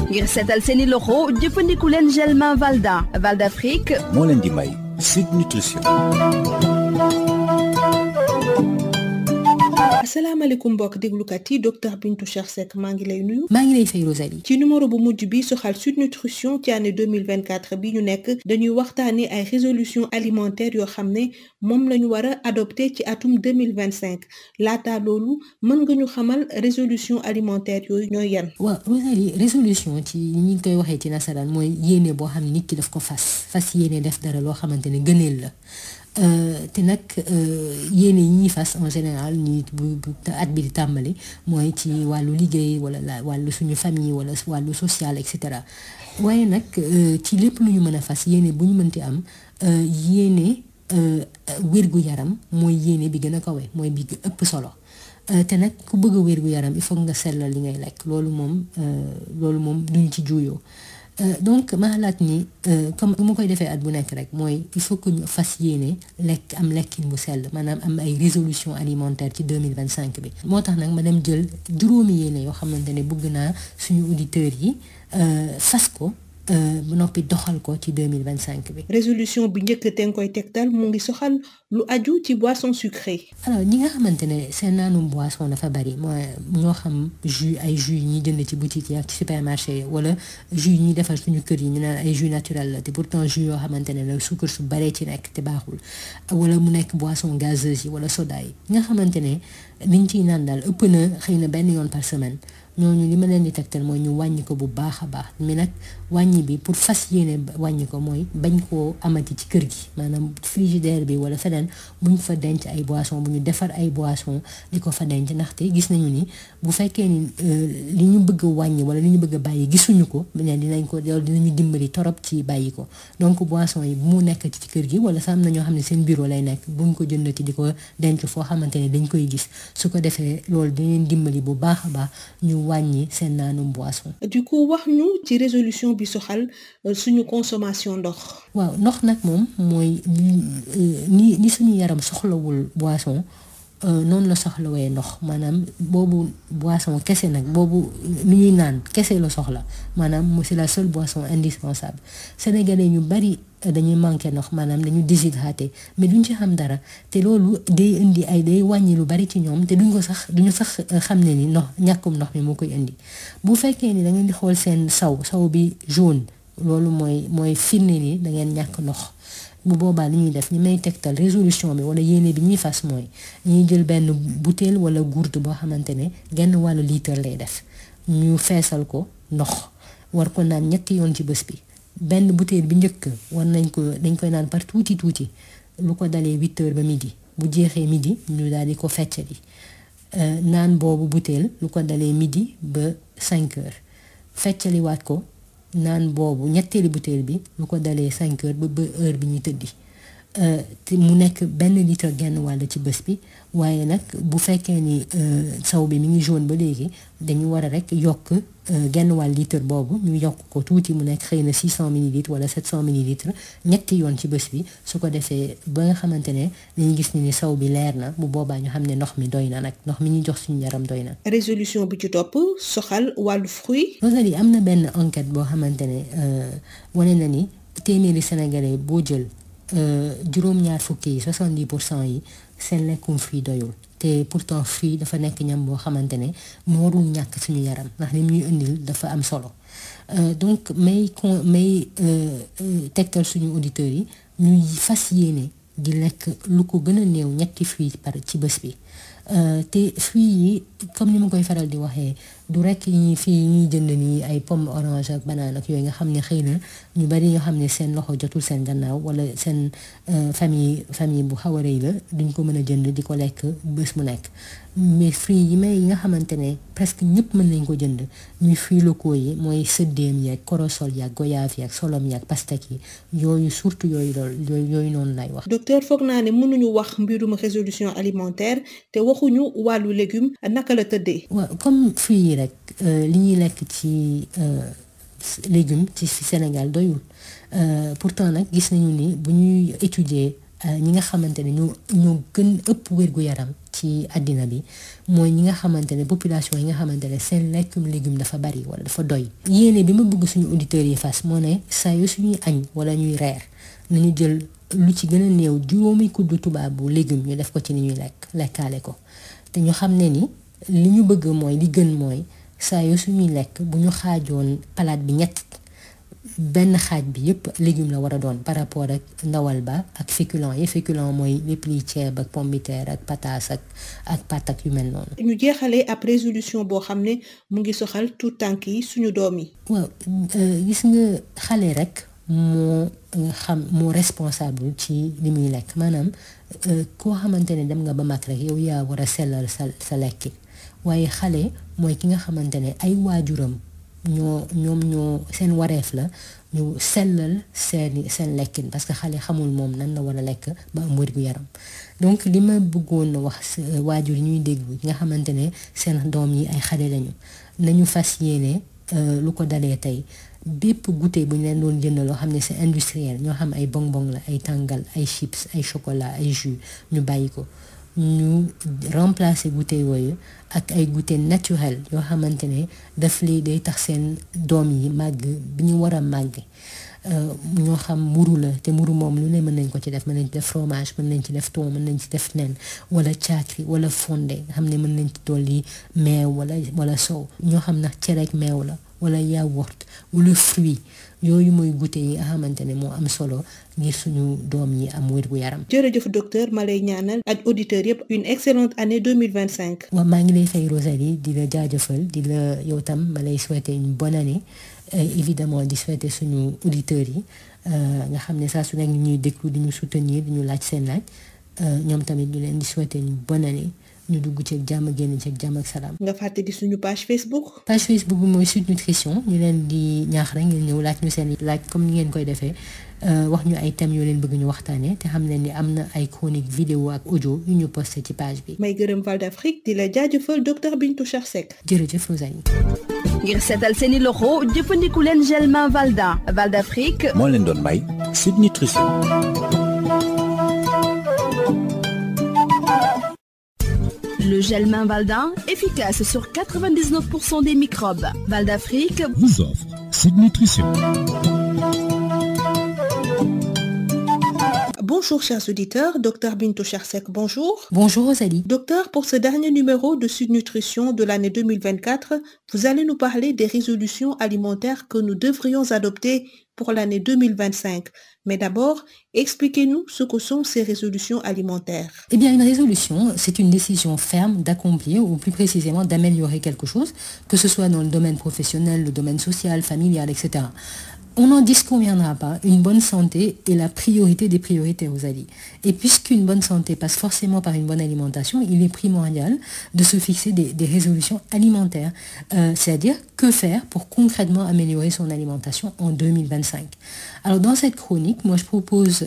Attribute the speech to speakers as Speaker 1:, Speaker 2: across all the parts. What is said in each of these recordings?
Speaker 1: ngir seetal seeni loxo jëfandiku leen gel main Valda Afrique
Speaker 2: moo leen di may Sud Nutrition.
Speaker 3: asalaamaaleykum mbokk déglukat yi docteur Bintou Cheikh Seck maa ngi lay nuyu.
Speaker 4: maa ngi lay fay Rosalie.
Speaker 3: ci numéro bu mujj bi soxal Sud Nutrition ci année 2024 bi ñu nekk dañuy waxtaanee ay résolution alimentaire yoo xam ne moom la ñu war a adopté ci atum 2025 laata loolu mën nga ñu xamal résolution alimentaire yooyu ñooy yan.
Speaker 4: waaw Rosalie résolution ci ñi ngi koy waxee ci nasaraan mooy yéene boo xam ne nit ki daf ko fas yéene def dara loo xamante ne gëneel la. te nag yéene yi ñuy fas en général ñi bu at bi di tàmbali mooy ci wàllu liggéey wala wàllu suñu famille wala wàllu social et cetera waaye nag ci lépp lu ñu mën a fas yéene bu ñu mënti am yéene wérgu yaram mooy yéene bi gën a kawe mooy bi ëpp solo te nag ku bëgg a wérgu yaram il faut nga sellal li ngay lekk loolu moom duñ ci juuyoo. Donc ma xalaat ni comme bu ma koy defee at bu nekk rek mooy il faut que ñu fas yéene am lekkin bu sell maanaam am ay résolution alimentaire ci 2025 bi moo tax nag ma dem jël juróomi yéene yoo xamante ne bëgg naa suñu auditeurs yi fas ko bu noppi doxal ko ci 2025 bi.
Speaker 3: résolution bi njëkk te nga koy tegtal mu ngi soxal lu aju ci boisson sucrée.
Speaker 4: alors ñi nga xamante ne seen naanum boisson dafa bari mooy ñoo xam ay jus yi ñuy jënd ci boutique yi ak ci supermarché yi wala jus yi ñuy defar suñu kër yi ñu naan ay jus naturel la te pourtant jus yoo xamante ne la suukar su baree ci nekk te baaxul wala mu nekk boisson gazeuse yi wala soda yi nga xamante ne liñ ciy naan daal ëpp na xëy na benn yoon par semaine. ñooñu li ma leen di tegtal mooy ñu wàññi ko bu baax a baax mais nag wàññi bi pour fas yéene wàññi ko mooy bañ koo amati ci kër gi maanaam frigidaire bi wala feneen buñ fa denc ay boisson bu ñu defar ay boisson di ko fa denc ndaxte gis nañu ni bu fekkee ni li ñu bëgg a wàññi wala li ñu bëgg a bàyyi gisuñu ko dinañu dimbali torop ci bàyyi ko donc boisson yi bu mu nekk ci kër gi wala sax am na ñoo xam ne seen bureau lay nekk buñ ko jëndati di ko denc foo xamante ne dañ koy gis su ko defee loolu dinañ dimbali bu baax a baax ñu wàññi seen naanum boisson.
Speaker 3: du coup wax ñu ci résolution bi soxal suñu consommation ndox.
Speaker 4: waaw ndox nag moom mooy ni suñu yaram soxlawul boisson noonu la soxlawee ndox maanaam boobu boisson kese nag boobu lu ñuy naan kese la soxla maanaam c'est la seule boisson indispensable sénégalais ñu bari dañuy manqué ndox maanaam dañu déshydraté mais duñ ci xam dara te loolu day wàññi lu bari ci ñoom te duñu sax xam ne ni ñàkkum ndox mi moo koy indi bu fekkee ni da ngeen di xool seen saw bi jaune loolu mooy firnde ni da ngeen ñàkk ndox bu boobaa li ñuy def ñi may tegtal résolution bi wala yéene bi ñuy fas mooy ñuy jël benn bouteille wala gourde boo xamante ne genn wàllu litre lay def ñu feesal ko ndox war ko naan 3 yoon ci bés bi. benn bouteille bi njëkk dañ koy naan par tuuti lu ko dalee 8h ba midi bu jeexee midi ñu daal di ko feccali naan boobu bouteille lu ko dalee midi ba 5h feccaliwaat ko naan boobu ñetteeli bouteille bi lu ko dalee 5h ba heure bi ñu tëddi te mu nekk benn litre genn wàll ci bés bi waaye nag bu fekkee ni saw bi mi ngi jaune ba léegi dañu war a rek yokk genn wàll litre boobu ñu yokk ko tuuti mu nekk xëy na 600 millilitres wala 700 millilitres ñetti yoon ci bés bi su ko defee ba nga xamante ne dañuy gis ni saw bi leer na bu boobaa ñu xam ne ndox mi doy na nag ndox mi ñuy jox suñu yaram doy na.
Speaker 3: résolution bi ci topp soxal wàllu fruit.
Speaker 4: Rosalie am na benn enquête boo xamante ne wane na ni téeméeri sénégalais boo jël. juróom-ñaar fukki yi 70% yi seen lekkum fruit doyul te pourtant fruit dafa nekk ñam boo xamante ne mu warul ñàkk suñu yaram ndax li ñuy indil dafa am solo donc may tegtal suñu auditeurs yi ñuy fas yéene di lekk lu ko gën a néew 3 fruits ci bés bi te fruits yi comme ni ma koy faral di waxee du rek yi ñuy jënd nii ay pomme orange ak banane ak yooyu nga xam ne xëy na ñu bari ñoo xam ne seen loxo jotul seen gannaaw wala seen famille bu xaw a rëy la duñ ko mën a jënd di ko lekk bés mu nekk mais fruits yi nga xamante ne presque ñëpp mën nañ ko jënd ñuy fruits locaux yi mooy sëddeem yi ak corossol yi ak goyave yi ak solom yi ak pastèque yi yooyu surtout yooyu noonu lay wax.
Speaker 3: docteur foog naa ne mënuñu wax mbirum résolution alimentaire te waxuñu wàllu légume naka la tëddee.
Speaker 4: waaw comme fruits yi rek li ñuy lekk ci légumes ci Sénégal doyul pourtant nag gis nañu ni bu ñuy étudier ñi nga xamante ne ñoo gën ëpp wérgu yaram ci àddina bi mooy ñi nga xamante ne population yi nga xamante ne seen lekkum légume dafa bari wala dafa doy. yéene bi ma bëgg suñu auditeurs yi fas moo ne saa yu suñuy añ wala ñuy reer nañu jël lu ci gën a néew juróomi kuddu tubaabu légume ñu def ko ci ni ñuy lekkaale ko te ñu xam ne ni li ñu bëgg mooy li gën mooy saa yu suñuy lekk bu ñu xaajoon palaat bi ñett benn xaaj bi yëpp légume la war a doon par rapport ak ndawal ba ak féculent mooy lépp liy ceeb ak pomme de terre ak pataas ak pâte ak yu mel noonu.
Speaker 3: ñu jeexalee ab résolution boo xam ne mu ngi soxal tout tànk yi suñu doom yi.
Speaker 4: waaw gis nga xale rek moo responsable ci li muy lekk maanaam koo xamante ne dem nga ba mag rek yow yaa war a sellal sa lekki waaye xale mooy ki nga xamante ne ay waajuram ñoo seen wareef la ñu sellal seen lekkin parce que xale xamul moom nan la war a lekk ba am wér gu yaram donc li ma bëggoon wax waajur yi ñuy déglu nga xamante ne seen doom yi ay xale lañu nañu fas yéene lu ko dalee tey bépp goûter bu ñu leen doon jënd loo xam ne c'est industriel ñoo xam ay bonbon la ay tàngal ay chips ay chocolat ay jus ñu bàyyi ko ñu remplacer goûter yooyu ak ay goûter naturel yoo xamante ne daf lay day tax seen doom yi màgg bi ñu war a màgg ñoo xam mburu la te mburu moom lu ne mën nañ ko ci def mën nañ ci def fromage mën nañ ci def thon mën nañ ci def nen wala caakri wala fondé nga xam ne mën nañ ci dolli meew wala soow ñoo xam nag cereeg meew la wala yaourt wala fruit yooyu mooy goûter yi nga xamante ne moo am solo ngir suñu doom yi am wér gu yaram.
Speaker 3: jërëjëf docteur ma lay ñaanal ak auditeurs yëpp une excellente année 2025.
Speaker 4: waaw maa ngi lay fay Rosalie di la jaajëfal di la yow tam ma lay souhaiter une bonne année évidemment di souhaiter suñu auditeurs yi nga xam ne saa su nekk ñuy déglu di ñu soutenir di ñu laaj seen laaj ñoom tamit ñu leen di souhaiter une bonne année. ñu dugg ci jàmm génn ci jàmm ak salaam.
Speaker 3: nga fàttali suñu page Facebook.
Speaker 4: page Facebook bi mooy Sud Nutrition ñu leen di ñaax rek ngeen ñëw laaj ñu seen laaj comme ni ngeen koy defee wax ñu ay thèmes yoo leen bëgg ñu waxtaanee te xam leen ni am na ay chronique vidéo ak audio yu ñu posté ci page bi.
Speaker 3: may gërëm Val d'Afrique di la jaajëfal docteur Bintou Cheikh Seck.
Speaker 4: jërëjëf Rosalie.
Speaker 1: ngir seetal seeni loxo jëfandiku leen gel main Valda Val d'Afrique.
Speaker 2: moo leen doon may Sud Nutrition.
Speaker 1: Le gel main Valda, efficace sur 99% des microbes. Val d'Afrique
Speaker 2: vous offre Sud Nutrition.
Speaker 3: Bonjour chers auditeurs, docteur Bintou Cheikh Seck, bonjour.
Speaker 4: Bonjour Rosalie.
Speaker 3: Docteur, pour ce dernier numéro de Sud Nutrition de l'année 2024, vous allez nous parler des résolutions alimentaires que nous devrions adopter pour l'année 2025. Mais d'abord, expliquez-nous ce que sont ces résolutions alimentaires.
Speaker 4: Eh bien, une résolution, c'est une décision ferme d'accomplir ou plus précisément d'améliorer quelque chose, que ce soit dans le domaine professionnel, le domaine social, familial, etc. On n'en disconviendra pas, une bonne santé est la priorité des priorités, Rosalie. Et puisqu'une bonne santé passe forcément par une bonne alimentation, il est primordial de se fixer des résolutions alimentaires. C'est-à-dire, que faire pour concrètement améliorer son alimentation en 2025. Alors, dans cette chronique, moi, je propose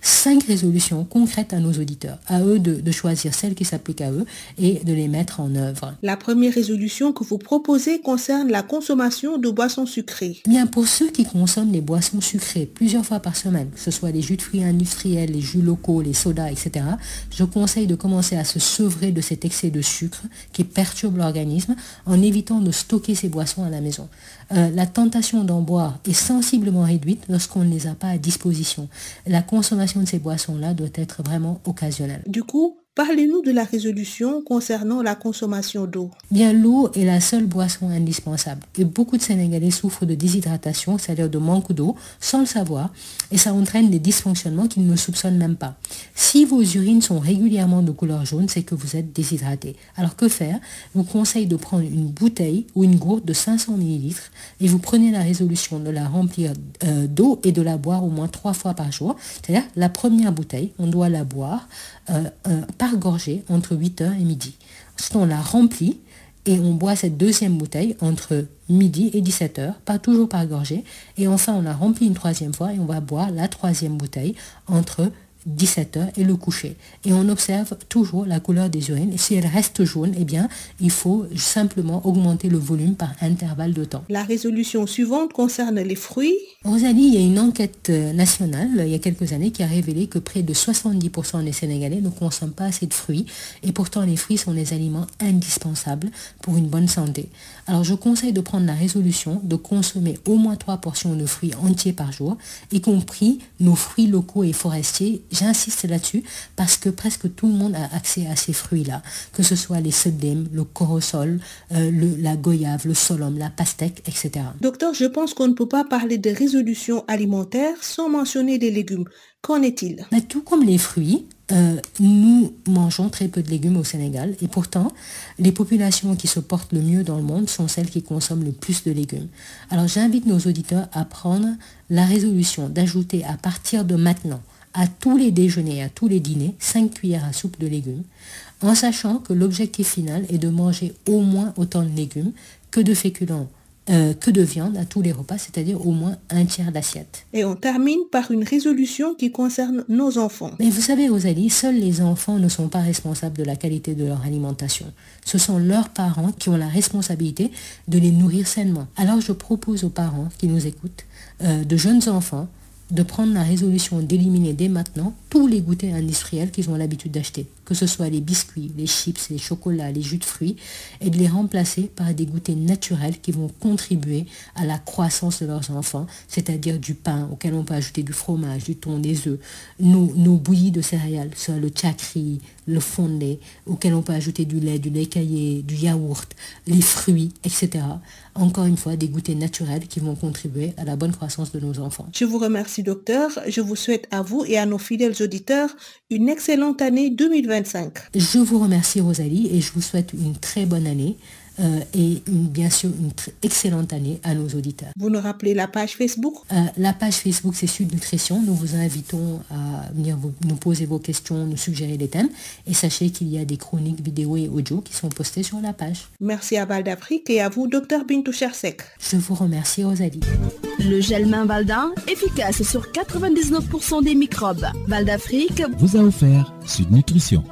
Speaker 4: 5 résolutions concrètes à nos auditeurs. À eux de choisir celles qui s'appliquent à eux et de les mettre en œuvre.
Speaker 3: La première résolution que vous proposez concerne la consommation de boissons sucrées.
Speaker 4: Bien, pour ceux qui consomment les boissons sucrées plusieurs fois par semaine, que ce soit les jus de fruits industriels, les jus locaux, les sodas, etc., je conseille de commencer à se sevrer de cet excès de sucre qui perturbe l'organisme en évitant de stocker ces boissons à la maison. La tentation d'en boire est sensiblement réduite lorsqu'on ne les a pas à disposition. La consommation de ces boissons-là doit être vraiment occasionnelle.
Speaker 3: Du coup, parlez-nous de la résolution concernant la consommation d'eau.
Speaker 4: Bien, l'eau est la seule boisson indispensable. Et beaucoup de Sénégalais souffrent de déshydratation, c'est-à-dire de manque d'eau, sans le savoir, et ça entraîne des dysfonctionnements qu'ils ne soupçonnent même pas. Si vos urines sont régulièrement de couleur jaune, c'est que vous êtes déshydraté. Alors que faire? Je vous conseille de prendre une bouteille ou une gourde de 500 ml et vous prenez la résolution de la remplir d'eau et de la boire au moins 3 fois par jour. C'est-à-dire, la première bouteille, on doit la boire par gorgée entre 8h et midi. Ensuite, on la remplit et on boit cette deuxième bouteille entre midi et 17h, pas toujours par gorgée. Et enfin, on la remplit une troisième fois et on va boire la troisième bouteille entre 17h et le coucher. Et on observe toujours la couleur des urines. Et si elle reste jaune, eh bien, il faut simplement augmenter le volume par intervalle de temps.
Speaker 3: La résolution suivante concerne les fruits.
Speaker 4: Rosalie, il y a une enquête nationale il y a quelques années qui a révélé que près de 70% des Sénégalais ne consomment pas assez de fruits et pourtant les fruits sont des aliments indispensables pour une bonne santé. Alors je conseille de prendre la résolution de consommer au moins 3 portions de fruits entiers par jour, y compris nos fruits locaux et forestiers. J'insiste là-dessus parce que presque tout le monde a accès à ces fruits-là, que ce soit les sedem, le corosol, la goyave, le solum, la pastèque, etc.
Speaker 3: Docteur, je pense qu'on ne peut pas parler de résolution alimentaire sans mentionner les légumes. Qu'en est-il?
Speaker 4: Mais tout comme les fruits, nous mangeons très peu de légumes au Sénégal et pourtant, les populations qui se portent le mieux dans le monde sont celles qui consomment le plus de légumes. Alors j'invite nos auditeurs à prendre la résolution d'ajouter à partir de maintenant à tous les déjeuners et à tous les dîners 5 cuillères à soupe de légumes, en sachant que l'objectif final est de manger au moins autant de légumes que de féculents, que de viande à tous les repas, c'est-à-dire au moins un tiers d'assiette.
Speaker 3: Et on termine par une résolution qui concerne nos enfants.
Speaker 4: Mais vous savez, Rosalie, seuls les enfants ne sont pas responsables de la qualité de leur alimentation. Ce sont leurs parents qui ont la responsabilité de les nourrir sainement. Alors je propose aux parents qui nous écoutent, de jeunes enfants, de prendre la résolution d'éliminer dès maintenant tous les goûters industriels qu'ils ont l'habitude d'acheter, que ce soit les biscuits, les chips, les chocolats, les jus de fruits, et de les remplacer par des goûters naturels qui vont contribuer à la croissance de leurs enfants, c'est-à-dire du pain auquel on peut ajouter du fromage, du thon, des œufs, nos bouillies de céréales, soit le tchakri, le fondé, auquel on peut ajouter du lait caillé, du yaourt, les fruits, etc. Encore une fois, des goûters naturels qui vont contribuer à la bonne croissance de nos enfants.
Speaker 3: Je vous remercie, docteur. Je vous souhaite à vous et à nos fidèles auditeurs une excellente année 2025.
Speaker 4: Je vous remercie, Rosalie, et je vous souhaite une très bonne année. Et bien sûr une excellente année à nos auditeurs.
Speaker 3: Vous nous rappelez la page Facebook?
Speaker 4: La page Facebook, c'est Sud Nutrition. Nous vous invitons à venir nous poser vos questions, nous suggérer des thèmes. Et sachez qu'il y a des chroniques vidéo et audio qui sont postées sur la page.
Speaker 3: Merci à Val d'Afrique et à vous, Dr Bintou Chersek.
Speaker 4: Je vous remercie, Rosalie.
Speaker 1: Le gel main Valda, efficace sur 99% des microbes. Val d'Afrique
Speaker 2: vous a offert Sud Nutrition.